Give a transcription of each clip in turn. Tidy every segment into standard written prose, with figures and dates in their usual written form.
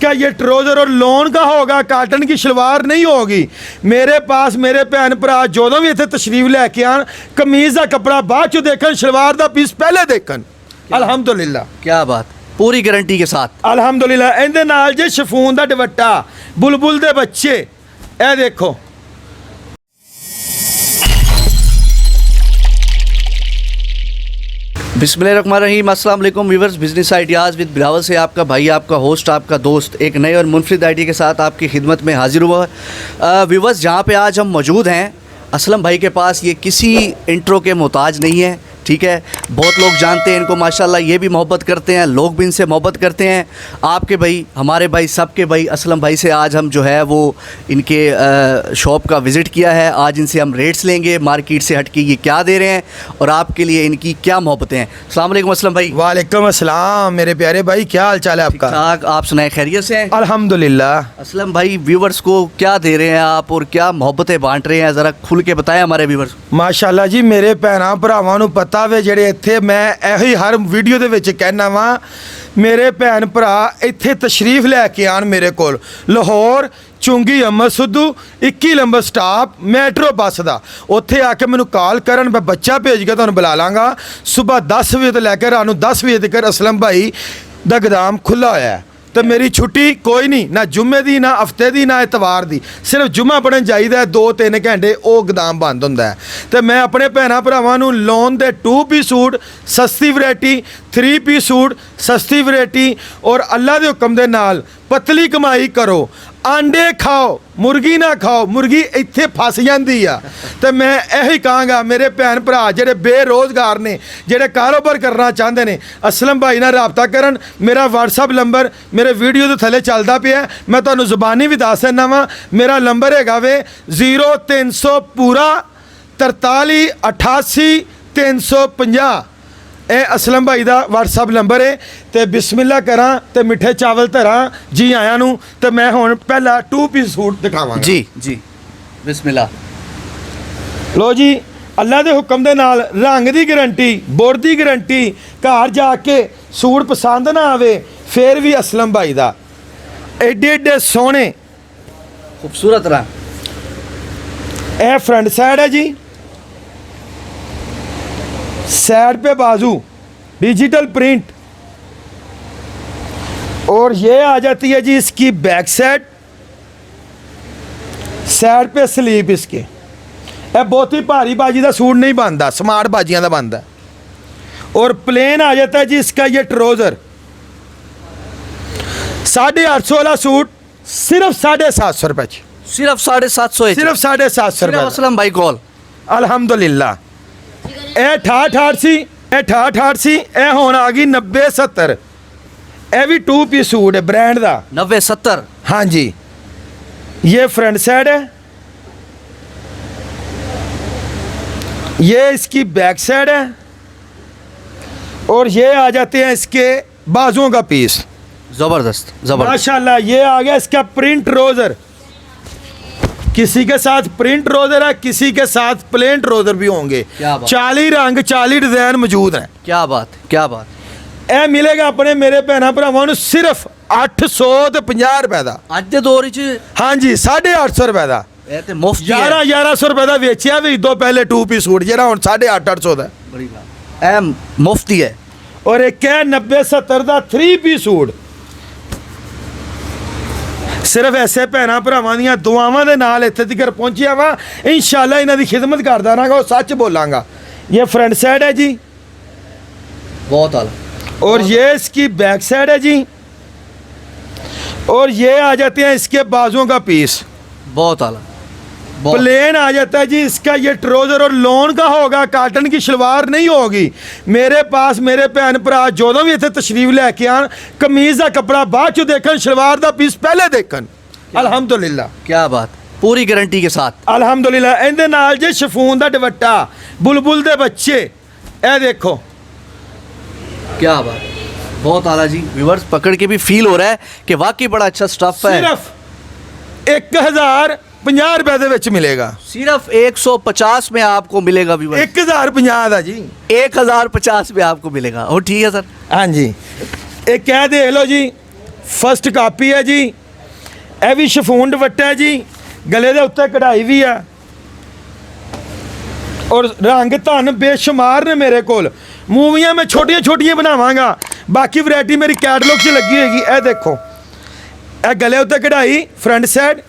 इसका ये ट्राउज़र और लॉन का होगा, काटन की शलवार नहीं होगी। मेरे पास मेरे भैन भरा जो भी इतने तशरीफ लैके आन, कमीज़ का कपड़ा बाद चो देखन, शलवार का पीस पहले देखन। अल्हम्दुलिल्लाह, क्या बात, पूरी गारंटी के साथ। अल्हम्दुलिल्लाह। इहदे नाल जे शिफॉन दा दुपट्टा, बुलबुल दे बच्चे, ए देखो। बिस्मिल्लाहिर्रहमानिर्रहीम, अस्सलाम वालेकुम viewers. Business ideas with Bilawal से आपका भाई, आपका होस्ट, आपका दोस्त एक नए और मुनफरिद आइडिया के साथ आपकी खिदमत में हाजिर हुआ है। व्यूअर्स, जहाँ पे आज हम मौजूद हैं, असलम भाई के पास, ये किसी इंट्रो के मोहताज नहीं है, ठीक है। बहुत लोग जानते हैं इनको माशाल्लाह, ये भी मोहब्बत करते हैं, लोग भी इनसे मोहब्बत करते हैं। आपके भाई, हमारे भाई, सबके भाई असलम भाई से आज हम जो है वो इनके शॉप का विज़िट किया है। आज इनसे हम रेट्स लेंगे, मार्केट से हट के ये क्या दे रहे हैं और आपके लिए इनकी क्या मोहब्बतें हैं। अस्सलाम वालेकुम असलम भाई। वालेकुम अस्सलाम मेरे प्यारे भाई, क्या हाल चाल है आपका? ठीक, आप सुनाए, खैरियत से हैं? अल्हम्दुलिल्लाह। असलम भाई, व्यूवर्स को क्या दे रहे हैं आप और क्या मोहब्बतें बांट रहे हैं, ज़रा खुल के बताएं हमारे व्यूवर्स। माशाल्लाह जी, मेरे भैनां भरावां नूं पता वे ਜਿਹੜੇ ਇੱਥੇ ਮੈਂ ਇਹੋ ਹੀ ਹਰ ਵੀਡੀਓ ਦੇ ਵਿੱਚ ਕਹਿਣਾ ਵਾਂ, ਮੇਰੇ ਭੈਣ ਭਰਾ ਇੱਥੇ ਤਸ਼ਰੀਫ ਲੈ ਕੇ ਆਣ ਮੇਰੇ ਕੋਲ। ਲਾਹੌਰ ਚੁੰਗੀ Ahmad Sidhu 21 number stop metro bus ਦਾ, ਉੱਥੇ ਆ ਕੇ ਮੈਨੂੰ ਕਾਲ ਕਰਨ, ਮੈਂ ਬੱਚਾ ਭੇਜ ਕੇ ਤੁਹਾਨੂੰ ਬੁਲਾ ਲਾਂਗਾ। ਸਵੇਰ 10 ਵਜੇ ਤੋਂ ਲੈ ਕੇ ਰਾਤ ਨੂੰ 10 ਵਜੇ ਤੱਕ ਅਸਲਮ ਭਾਈ ਦਾ ਗੋਦਾਮ ਖੁੱਲ੍ਹਾ ਹੋਇਆ ਹੈ। तो मेरी छुट्टी कोई नहीं, ना जुम्मे दी, ना हफ्ते दी, ना एतवार दी, सिर्फ जुम्मा पढ़न जाइदा 2-3 घंटे, वो गोदाम बंद होंदा है। तो मैं अपने भैनां भरावां नूं लोन दे 2 पीस सूट सस्ती वैरायटी, 3 पीस सूट सस्ती वैरायटी और अल्लाह दे हुक्म दे नाल पतली कमाई करो, आंडे खाओ, मुर्गी ना खाओ, मुर्गी इत्थे फस जाती आ। तो मैं यही कहांगा मेरे भैन भरा जेडे बेरोज़गार ने, जेडे कारोबार करना चाहते हैं, असलम भाई नाल राबता करन। मेरा व्हाट्सअप नंबर मेरे वीडियो के थले चलता पिया, मैं तुहानूं ज़ुबानी भी दस दिना वा। मेरा नंबर हैगा वे 0300 पूरा 43 88 350। ਇਹ ਅਸਲਮ ਭਾਈ ਦਾ WhatsApp ਨੰਬਰ ਹੈ। ਤੇ ਬਿਸਮਿਲ੍ਲਾ ਕਰਾਂ ਤੇ ਮਿੱਠੇ ਚਾਵਲ ਧਰਾਂ ਜੀ ਆਇਆਂ ਨੂੰ। ਤੇ ਮੈਂ ਹੁਣ ਪਹਿਲਾ 2 ਪੀਸ ਸੂਟ ਦਿਖਾਵਾਂਗਾ। ਜੀ ਜੀ, ਬਿਸਮਿਲ੍ਲਾ। ਲੋ ਜੀ, ਅੱਲਾ ਦੇ ਹੁਕਮ ਦੇ ਨਾਲ ਰੰਗ ਦੀ ਗਰੰਟੀ, ਬੋਰ ਦੀ ਗਰੰਟੀ, ਘਰ ਜਾ ਕੇ ਸੂਟ ਪਸੰਦ ਨਾ ਆਵੇ ਫੇਰ ਵੀ ਅਸਲਮ ਭਾਈ ਦਾ। ਐਡੇ ਐਡੇ ਸੋਹਣੇ ਖੂਬਸੂਰਤ ਰੰਗ, ਇਹ फ्रंट साइड है जी, साइड पे बाजू डिजिटल प्रिंट, और ये आ जाती है जी इसकी बैक साइड, साइड पे स्लीव इसके। ये बहुत ही भारी बाजी का सूट नहीं बनता, स्मार्ट बाजियां का बनता। और प्लेन आ जाता है जी इसका ये ट्राउज़र। 850 वाला सूट सिर्फ 750 रुपये, सिर्फ 750, सिर्फ 750 रुपये। असलम भाई कॉल। अल्हम्दुलिल्लाह। ਇਹ 68 ਸੀ, ਇਹ 68 ਸੀ, ਇਹ ਹੁਣ ਆ ਗਈ 90-70। ਇਹ ਵੀ 2 ਪੀਸ सूट है ब्रांड ਦਾ 90-70। हाँ जी, ये फ्रंट साइड है, ये इसकी बैक साइड है, और ये आ जाते हैं इसके बाजुओं का पीस। ज़बरदस्त ज़बरदस्त माशाल्लाह। ये आ गया इसका प्रिंट ट्राउज़र, किसी के साथ प्रिंट ट्राउज़र है, किसी के साथ प्लेन ट्राउज़र भी होंगे। 40 रंग 40 डिज़ाइन मौजूद हैं। क्या बात, क्या बात। ਇਹ ਮਿਲੇਗਾ ਆਪਣੇ ਮੇਰੇ ਭੈਣਾਂ ਭਰਾਵਾਂ ਨੂੰ ਸਿਰਫ 850 ਰੁਪਏ ਦਾ ਅੱਜ ਦੇ ਦੌਰ ਵਿੱਚ। ਹਾਂਜੀ, 850 ਰੁਪਏ ਦਾ। ਇਹ ਤੇ ਮੁਫਤ 1100 ਰੁਪਏ ਦਾ ਵੇਚਿਆ ਵੀ ਇਦੋਂ ਪਹਿਲੇ 2 ਪੀਸ ਸੂਟ, ਜਿਹੜਾ ਹੁਣ 850 ਦਾ। ਬੜੀ ਗੱਲ, ਇਹ ਮੁਫਤ ਹੀ ਹੈ। ਔਰ ਇੱਕ ਹੈ 90-70 ਦਾ 3 ਪੀਸ ਸੂਟ। ਸਿਰਫ ਐਸੇ ਭੈਣਾਂ ਭਰਾਵਾਂ ਦੀਆਂ ਦੁਆਵਾਂ ਦੇ ਨਾਲ ਇੱਥੇ ਤੱਕ ਪਹੁੰਚਿਆ ਵਾ। ਇਨਸ਼ਾਅੱਲਾ ਇਹਨਾਂ ਦੀ ਖਿਦਮਤ ਕਰਦਾ ਰਹਾਂਗਾ, ਉਹ ਸੱਚ ਬੋਲਾਂਗਾ। ये फ्रंट साइड है जी, बहुत आला। और ये इसकी बैक साइड है जी, और ये आ जाते हैं इसके बाजुओं का पीस। बहुत आला। प्लेन आ जाता है जी इसका ये ट्राउज़र, और लॉन का होगा, काटन की शलवार नहीं होगी। मेरे पास मेरे भैन भरा जो भी इतने तशरीफ लैके आन, कमीज़ का कपड़ा बाद चो देखन, शलवार का पीस पहले देखन। अल्हम्दुलिल्लाह, क्या बात, पूरी गारंटी के साथ। अल्हम्दुलिल्लाह। इहदे नाल जे शिफॉन का दुपट्टा, बुलबुल दे बच्चे, ए देखो क्या बात, बहुत आला जी। व्यूअर्स पकड़ के भी फील हो रहा है कि वाकई बड़ा अच्छा स्टफ है। सिर्फ 1050 रुपए दे विच मिलेगा, सिर्फ 150 में आपको मिलेगा व्यूअर्स। 1050 दा जी, 1050 में आपको मिलेगा। और ठीक है सर। हाँ जी, एक कह दे लो जी ਫਸਟ ਕਾਪੀ ਹੈ ਜੀ। ਇਹ ਵੀ ਸ਼ਿਫੋਨ ਦੁਪੱਟਾ ਹੈ ਜੀ, ਗਲੇ ਦੇ ਉੱਤੇ ਕਢਾਈ ਵੀ ਆ ਔਰ ਰੰਗ ਧਨ ਬੇਸ਼ੁਮਾਰ ਨੇ ਮੇਰੇ ਕੋਲ। ਮੂਵੀਆਂ ਮੈਂ ਛੋਟੀਆਂ ਛੋਟੀਆਂ ਬਣਾਵਾਂਗਾ, ਬਾਕੀ ਵੈਰਾਈਟੀ ਮੇਰੀ ਕੈਟਲੌਗ 'ਚ ਲੱਗੀ ਹੋਏਗੀ। ਇਹ ਦੇਖੋ, ਇਹ गले उते कढ़ाई फ्रंट साइड,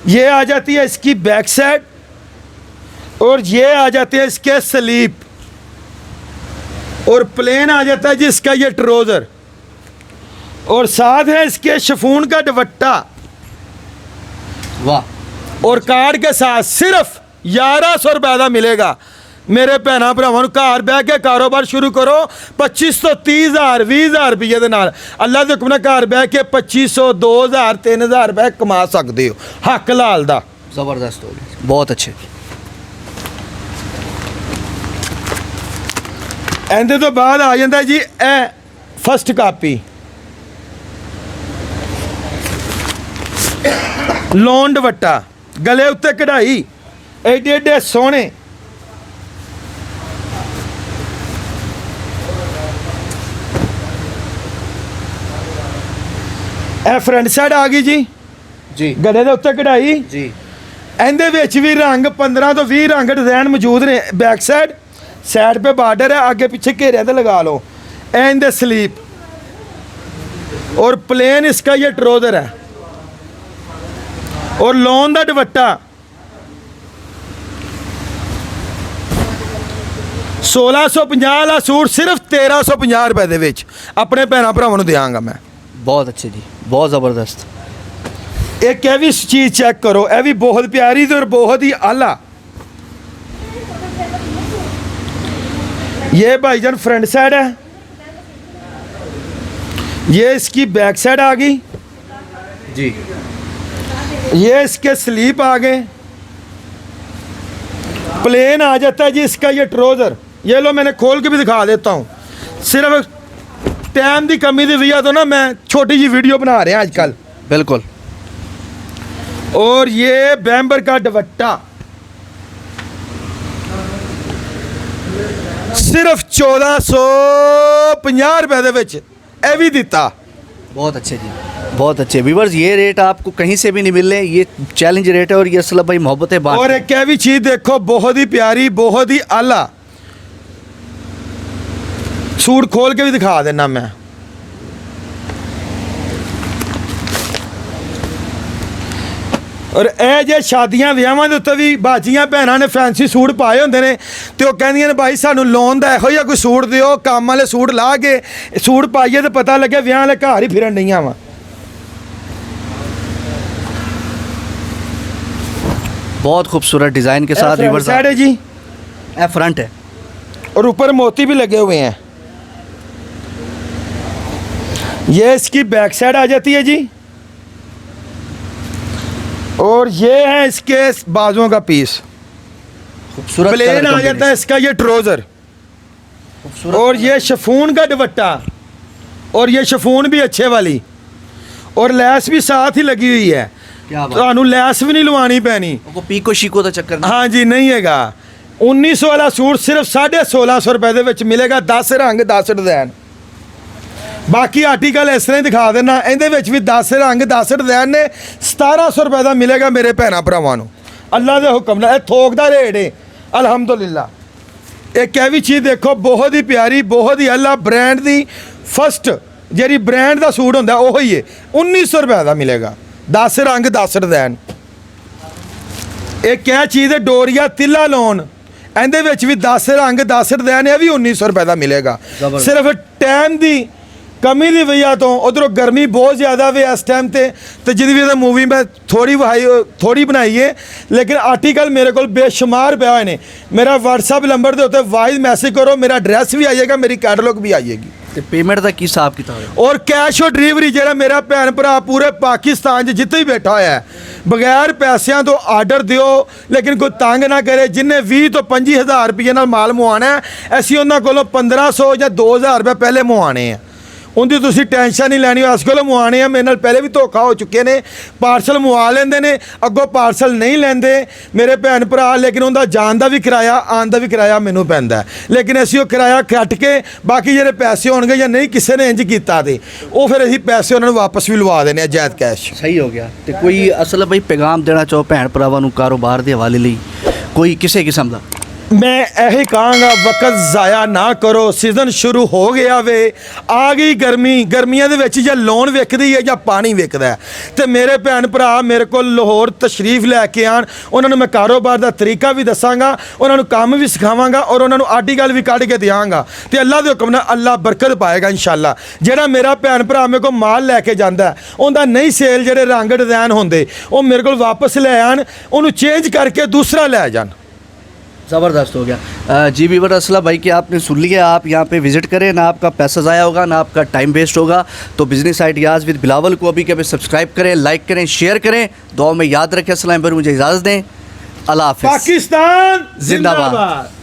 ये आ जाती है इसकी बैक साइड, और ये आ जाते हैं इसके स्लीप, और प्लेन आ जाता है जी इसका ये ट्राउज़र, और साथ है इसके शिफॉन का दुपट्टा। वाह। और कार्ड के साथ सिर्फ 1100 रुपए का मिलेगा। मेरे भैनों भरावां नूं घर बह के कारोबार शुरू करो 25 तो 30,000 20,000 रुपये दे नाल। अल्लाह दे हुक्म नाल घर बह के 2500 2000 3000 रुपए कमा सकते हो हक लाल दा। ज़बरदस्त हो गया, बहुत अच्छे। ਇਹਦੇ ਤੋਂ ਬਾਅਦ ਆ ਜਾਂਦਾ ਜੀ ਇਹ ਫਸਟ ਕਾਪੀ ਲੋਨ ਦੁਪੱਟਾ, ਗਲੇ ਉੱਤੇ ਕਢਾਈ, ਐਡੇ ਐਡੇ ਸੋਹਣੇ। ਇਹ ਫਰੰਟ ਸਾਈਡ ਆ ਗਈ ਜੀ ਜੀ, ਗਲੇ ਦੇ ਉੱਤੇ ਕਢਾਈ ਜੀ। ਇਹਦੇ ਵਿੱਚ ਵੀ ਰੰਗ 15 ਤੋਂ 20 ਰੰਗ डिज़ाइन मौजूद ने। बैक साइड पे बार्डर है, आगे पीछे घेरे तो लगा लो। एंड द स्लीप, और प्लेन इसका ये ट्राउज़र है, और लॉन दा दुपट्टा 1650 वाला सूट सिर्फ 1350 रुपए दे विच अपने भैनों भरावां नूं देवांगा मैं। बहुत अच्छे जी, बहुत ज़बरदस्त। एक यह भी चीज़ चेक करो, यह भी बहुत प्यारी और बहुत ही आला। ये भाईजान फ्रंट साइड है, ये इसकी बैक साइड आ गई जी, ये इसके स्लीप आ गए, प्लेन आ जाता है जी इसका ये ट्राउज़र। ये लो मैंने खोल के भी दिखा देता हूँ, सिर्फ टाइम की कमी की वजह तो ना मैं छोटी जी वीडियो बना रहे हैं आजकल। बिल्कुल। और ये बैम्बर का दुपट्टा सिर्फ 1450 रुपए दे विच ए भी दिता। बहुत अच्छे जी, बहुत अच्छे। व्यूअर्स, ये रेट आपको कहीं से भी नहीं मिल रहे, ये चैलेंज रेट है, और ये असलम भाई मोहब्बतें बात। और एक भी चीज़ देखो, बहुत ही प्यारी, बहुत ही आला। सूट खोल के भी दिखा देना मैं। और ਇਹ ਜੇ ਸ਼ਾਦੀਆਂ ਵਿਆਹਾਂ ਦੇ ਉੱਤੇ ਵੀ ਬਾਜੀਆਂ ਭੈਣਾਂ ਨੇ ਫੈਂਸੀ ਸੂਟ ਪਾਏ ਹੁੰਦੇ ਨੇ ਤੇ ਉਹ ਕਹਿੰਦੀਆਂ ਨੇ ਭਾਈ ਸਾਨੂੰ ਲੋਨ ਦਾ ਇਹੋ ਜਿਹਾ ਕੋਈ ਸੂਟ ਦਿਓ, ਕੰਮ ਵਾਲੇ ਸੂਟ ਲਾ ਕੇ ਸੂਟ ਪਾਈਏ ਤੇ ਪਤਾ ਲੱਗੇ ਵਿਆਹ ਵਾਲੇ ਘਰ ਹੀ ਫਿਰਨ ਨਹੀਂ ਆਵਾਂ। बहुत खूबसूरत डिज़ाइन के साथ व्यूअर्स। साइड है जी, ये फ्रंट है, और ऊपर मोती भी लगे हुए हैं। ये इसकी बैक साइड आ जाती है जी, और ये है इसके बाजुओं का पीस। खूबसूरत प्लेन आ जाता है इसका ये ट्राउज़र, खूबसूरत। और ये शिफॉन का दुपट्टा, और ये शिफॉन भी अच्छे वाली, और लैस भी साथ ही लगी हुई है। क्या बात। ਤੁਹਾਨੂੰ ਲੈਸ ਵੀ ਨਹੀਂ ਲਵਾਉਣੀ ਪੈਣੀ। वो पीको शीको तो चक्कर नहीं। हाँ जी, नहीं हैगा। 1900 वाला सूट सिर्फ 1650 रुपए ਦੇ ਵਿੱਚ ਮਿਲੇਗਾ। 10 ਰੰਗ 10 ਡਿਜ਼ਾਈਨ। ਬਾਕੀ ਆਰਟੀਕਲ ਇਸ ਤਰ੍ਹਾਂ ਹੀ ਦਿਖਾ ਦੇਣਾ, ਇਹਦੇ ਵਿੱਚ ਵੀ 10 ਰੰਗ 10 ਡਿਜ਼ਾਈਨ ਨੇ। 1700 ਰੁਪਏ ਦਾ ਮਿਲੇਗਾ ਮੇਰੇ ਭੈਣਾਂ ਭਰਾਵਾਂ ਨੂੰ ਅੱਲਾ ਦੇ ਹੁਕਮ ਨਾਲ। ਇਹ ਥੋਕ ਦਾ ਰੇਟ ਹੈ ਅਲਹਮਦੁਲਿਲਾ। ਇੱਕ ਇਹ ਵੀ ਚੀਜ਼ ਦੇਖੋ, ਬਹੁਤ ਹੀ ਪਿਆਰੀ, ਬਹੁਤ ਹੀ ਅੱਲਾ ਬ੍ਰਾਂਡ ਦੀ ਫਸਟ ਜਿਹੜੀ ਬ੍ਰਾਂਡ ਦਾ ਸੂਟ ਹੁੰਦਾ ਉਹ ਹੀ ਹੈ। 1900 ਰੁਪਏ ਦਾ ਮਿਲੇਗਾ। 10 ਰੰਗ 10 ਡਿਜ਼ਾਈਨ। ਇਹ ਕਿਆ ਚੀਜ਼ ਹੈ, ਡੋਰੀਆ ਤਿੱਲਾ ਲੋਨ, ਇਹਦੇ ਵਿੱਚ ਵੀ 10 ਰੰਗ 10 ਡਿਜ਼ਾਈਨ। ਇਹ ਵੀ 1900 ਰੁਪਏ ਦਾ ਮਿਲੇਗਾ। ਸਿਰਫ ਟਾਈਮ ਦੀ ਕਮੀ ਦੀ ਵਜ੍ਹਾ ਤੋਂ ਉਧਰੋਂ ਗਰਮੀ ਬਹੁਤ ਜ਼ਿਆਦਾ ਵੇ ਇਸ ਟਾਈਮ ਤੇ ਜਿਹਦੀ ਵਜ੍ਹਾ ਤੋਂ ਮੂਵੀ ਮੈਂ ਥੋੜੀ ਬਣਾਈ ਹੈ, ਲੇਕਿਨ ਆਰਟੀਕਲ ਮੇਰੇ ਕੋਲ ਬੇਸ਼ੁਮਾਰ ਪਿਆ ਹੋਏ ਨੇ। ਮੇਰਾ WhatsApp ਨੰਬਰ ਦੇ ਉੱਤੇ ਵਾਇਸ ਮੈਸੇਜ ਕਰੋ, ਮੇਰਾ ਐਡਰੈਸ ਵੀ ਆ ਜਾਏਗਾ, ਮੇਰੀ ਕੈਟਲੌਗ ਵੀ ਆ ਜਾਏਗੀ। ਤੇ ਪੇਮੈਂਟ ਦਾ ਕੀ ਹਿਸਾਬ ਕਿਤਾਬ ਹੈ? ਔਰ ਕੈਸ਼ ਔਨ ਡਿਲੀਵਰੀ ਜਿਹੜਾ ਮੇਰਾ ਭੈਣ ਭਰਾ ਪੂਰੇ ਪਾਕਿਸਤਾਨ 'ਚ ਜਿੱਥੇ ਵੀ ਬੈਠਾ ਹੋਇਆ ਹੈ, ਬਗੈਰ ਪੈਸਿਆਂ ਤੋਂ ਆਰਡਰ ਦਿਓ, ਲੇਕਿਨ ਕੋਈ ਤੰਗ ਨਾ ਕਰੇ। ਜਿੰਨੇ 20 ਤੋਂ 25,000 ਰੁਪਏ ਨਾਲ ਮਾਲ ਮੁਆਣਾ ਹੈ, ਅਸੀਂ ਉਹਨਾਂ ਕੋਲੋਂ 1500 ਜਾਂ 2000 ਰੁਪਏ ਪਹਿਲੇ ਮੁਆਣੇ ਆ। ਉਹਦੀ ਤੁਸੀਂ ਟੈਨਸ਼ਨ ਨਹੀਂ ਲੈਣੀ। ਉਸ ਕੋਲ ਮੁਆਣੇ ਆ, ਮੇਰੇ ਨਾਲ ਪਹਿਲੇ ਵੀ ਧੋਖਾ ਹੋ ਚੁੱਕੇ ਨੇ, ਪਾਰਸਲ ਮੁਆ ਲੈਂਦੇ ਨੇ, ਅੱਗੋਂ ਪਾਰਸਲ ਨਹੀਂ ਲੈਂਦੇ ਮੇਰੇ ਭੈਣ ਭਰਾ, ਲੇਕਿਨ ਉਹਦਾ ਜਾਣ ਦਾ ਵੀ ਕਿਰਾਇਆ ਆਉਣ ਦਾ ਵੀ ਕਿਰਾਇਆ ਮੈਨੂੰ ਪੈਂਦਾ, ਲੇਕਿਨ ਅਸੀਂ ਉਹ ਕਿਰਾਇਆ ਕੱਟ ਕੇ ਬਾਕੀ ਜਿਹੜੇ ਪੈਸੇ ਹੋਣਗੇ ਜਾਂ ਨਹੀਂ ਕਿਸੇ ਨੇ ਇੰਜ ਕੀਤਾ ਤੇ ਉਹ ਫਿਰ ਅਸੀਂ ਪੈਸੇ ਉਹਨਾਂ ਨੂੰ ਵਾਪਸ ਵੀ ਲਵਾ ਦੇਣੇ ਆ ਜਾਇਦ ਕੈਸ਼। ਸਹੀ ਹੋ ਗਿਆ। ਤੇ ਕੋਈ ਅਸਲ ਬਈ ਪੈਗਾਮ ਦੇਣਾ ਚਾਹੋ ਭੈਣ ਭਰਾਵਾਂ ਨੂੰ ਕਾਰੋਬਾਰ ਦੇ ਹਵਾਲੇ ਲਈ, ਕੋਈ ਕਿਸੇ ਕਿਸਮ ਦਾ? ਮੈਂ ਇਹੀ ਕਹਾਂਗਾ ਵਕਤ ਜ਼ਾਇਆ ਨਾ ਕਰੋ, ਸੀਜ਼ਨ ਸ਼ੁਰੂ ਹੋ ਗਿਆ ਵੇ, ਆ ਗਈ ਗਰਮੀ, ਗਰਮੀਆਂ ਦੇ ਵਿੱਚ ਜਾਂ ਲੋਨ ਵਿਕਦੀ ਹੈ ਜਾਂ ਪਾਣੀ ਵਿਕਦਾ ਹੈ। ਤੇ ਮੇਰੇ ਭੈਣ ਭਰਾ ਮੇਰੇ ਕੋਲ ਲਾਹੌਰ ਤਸ਼ਰੀਫ ਲੈ ਕੇ ਆਣ, ਉਹਨਾਂ ਨੂੰ ਮੈਂ ਕਾਰੋਬਾਰ ਦਾ ਤਰੀਕਾ ਵੀ ਦੱਸਾਂਗਾ, ਉਹਨਾਂ ਨੂੰ ਕੰਮ ਵੀ ਸਿਖਾਵਾਂਗਾ ਔਰ ਉਹਨਾਂ ਨੂੰ ਆਡੀ ਗੱਲ ਵੀ ਕੱਢ ਕੇ ਦਿਆਂਗਾ ਤੇ ਅੱਲਾ ਦੇ ਹੁਕਮ ਨਾਲ ਅੱਲਾ ਬਰਕਤ ਪਾਏਗਾ ਇਨਸ਼ਾਅੱਲਾ। ਜਿਹੜਾ ਮੇਰਾ ਭੈਣ ਭਰਾ ਮੇਰੇ ਕੋਲ ਮਾਲ ਲੈ ਕੇ ਜਾਂਦਾ ਉਹਦਾ ਨਹੀਂ ਸੇਲ, ਜਿਹੜੇ ਰੰਗ ਡਿਜ਼ਾਈਨ ਹੁੰਦੇ ਉਹ ਮੇਰੇ ਕੋਲ ਵਾਪਸ ਲੈ ਆਣ, ਉਹਨੂੰ ਚੇਂਜ ਕਰਕੇ ਦੂਸਰਾ ਲੈ ਜਾਣ। ज़बरदस्त हो गया। जी वीवर असला भाई कि आपने सुन लिया, आप यहाँ पे विज़िट करें, ना आपका पैसा ज़ाया होगा ना आपका टाइम वेस्ट होगा। तो बिज़नेस आइडियाज़ विद बिलावल को अभी के अभी सब्सक्राइब करें, लाइक करें, शेयर करें, दुआ में याद रखें। अस्सलाम, मुझे इजाज़त दें। अल्लाह हाफ़िज़। पाकिस्तान जिंदाबाद। जिंदाबाद।